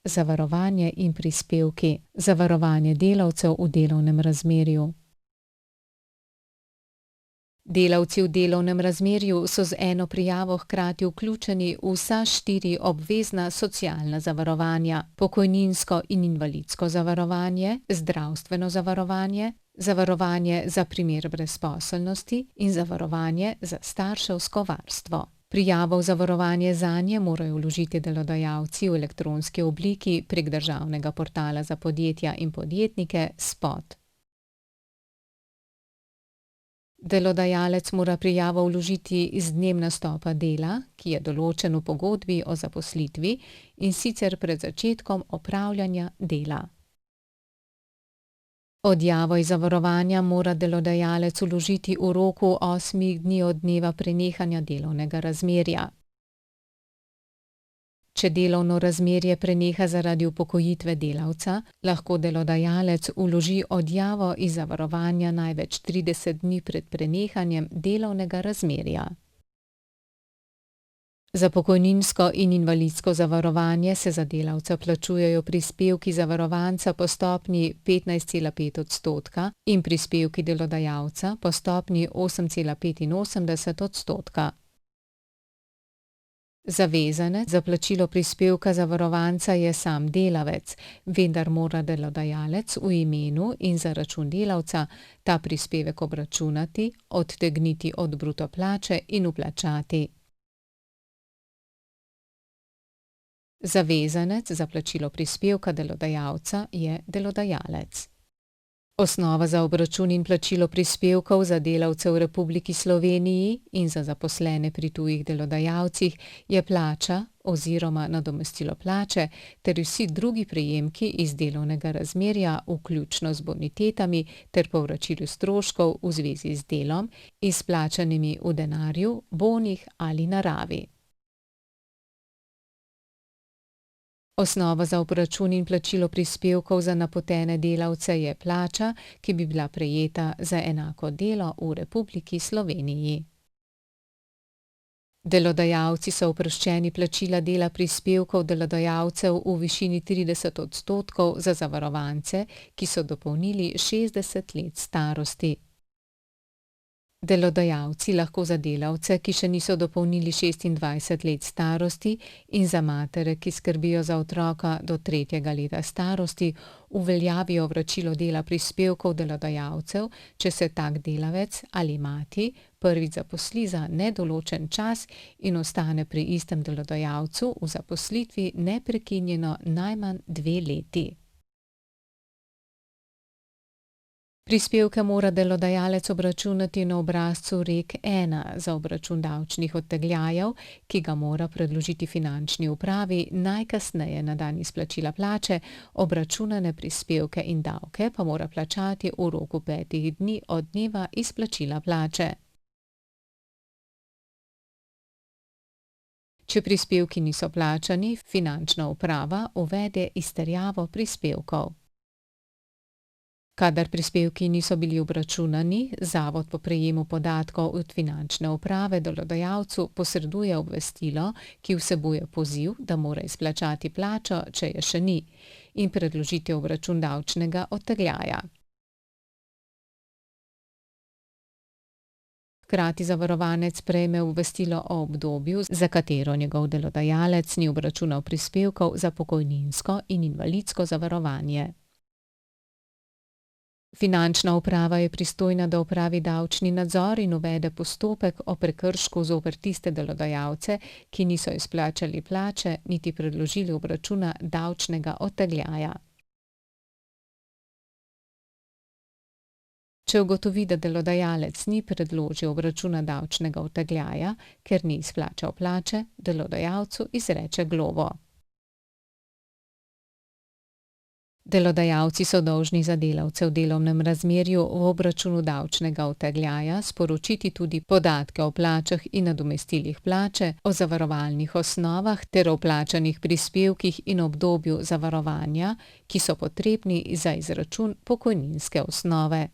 Zavarovanje in prispevki. Zavarovanje delavcev v delovnem razmerju. Delavci v delovnem razmerju so z eno prijavo hkrati vključeni v vsa 4 obvezna socialna zavarovanja: pokojninsko in invalidsko zavarovanje, zdravstveno zavarovanje, zavarovanje za primer brezposelnosti in zavarovanje za starševsko varstvo. Prijavo v zavarovanje zanje morajo vložiti delodajalci v elektronski obliki prek državnega portala za podjetja in podjetnike SPOT. Delodajalec mora prijavo vložiti z dnem nastopa dela, ki je določen v pogodbi o zaposlitvi, in sicer pred začetkom opravljanja dela. Odjavo iz zavarovanja mora delodajalec vložiti v roku 8 dni od dneva prenehanja delovnega razmerja. Če delovno razmerje preneha zaradi upokojitve delavca, lahko delodajalec vloži odjavo iz zavarovanja največ 30 dni pred prenehanjem delovnega razmerja. Za pokojninsko in invalidsko zavarovanje se za delavca plačujejo prispevki zavarovanca po stopnji 15,5% in prispevki delodajalca po stopnji 8,85%. Zavezanec za plačilo prispevka zavarovanca je sam delavec, vendar mora delodajalec v imenu in za račun delavca ta prispevek obračunati, odtegniti od bruto plače in vplačati. Zavezanec za plačilo prispevka delodajalca je delodajalec. Osnova za obračun in plačilo prispevkov za delavce v Republiki Sloveniji in za zaposlene pri tujih delodajalcih je plača oziroma nadomestilo plače ter vsi drugi prejemki iz delovnega razmerja, vključno z bonitetami ter povračilu stroškov v zvezi z delom, izplačanimi v denarju, bonih ali naravi. Osnova za obračun in plačilo prispevkov za napotene delavce je plača, ki bi bila prejeta za enako delo v Republiki Sloveniji. Delodajalci so oproščeni plačila dela prispevkov delodajalcev v višini 30% za zavarovance, ki so dopolnili 60 let starosti. Delodajalci lahko za delavce, ki še niso dopolnili 26 let starosti, in za matere, ki skrbijo za otroka do 3. leta starosti, uveljavijo vračilo dela prispevkov delodajalcev, če se tak delavec ali mati prvič zaposli za nedoločen čas in ostane pri istem delodajalcu v zaposlitvi neprekinjeno najmanj 2 leti. Prispevke mora delodajalec obračunati na obrazcu REK-1 za obračun davčnih odtegljajev, ki ga mora predložiti finančni upravi najkasneje na dan izplačila plače, obračunane prispevke in davke pa mora plačati v roku 5 dni od dneva izplačila plače. Če prispevki niso plačani, finančna uprava uvede izterjavo prispevkov. Kadar prispevki niso bili obračunani, zavod po prejemu podatkov od finančne uprave delodajalcu posreduje obvestilo, ki vsebuje poziv, da mora izplačati plačo, če je še ni, in predložiti obračun davčnega odtegljaja. Hkrati zavarovanec prejme obvestilo o obdobju, za katero njegov delodajalec ni obračunal prispevkov za pokojninsko in invalidsko zavarovanje. Finančna uprava je pristojna, da opravi davčni nadzor in uvede postopek o prekršku zoper tiste delodajalce, ki niso izplačali plače niti predložili obračuna davčnega odtegljaja. Če ugotovi, da delodajalec ni predložil obračuna davčnega odtegljaja, ker ni izplačal plače, delodajalcu izreče globo. Delodajalci so dolžni za delavce v delovnem razmerju v obračunu davčnega odtegljaja sporočiti tudi podatke o plačah in nadomestilih plače, o zavarovalnih osnovah ter o plačanih prispevkih in obdobju zavarovanja, ki so potrebni za izračun pokojninske osnove.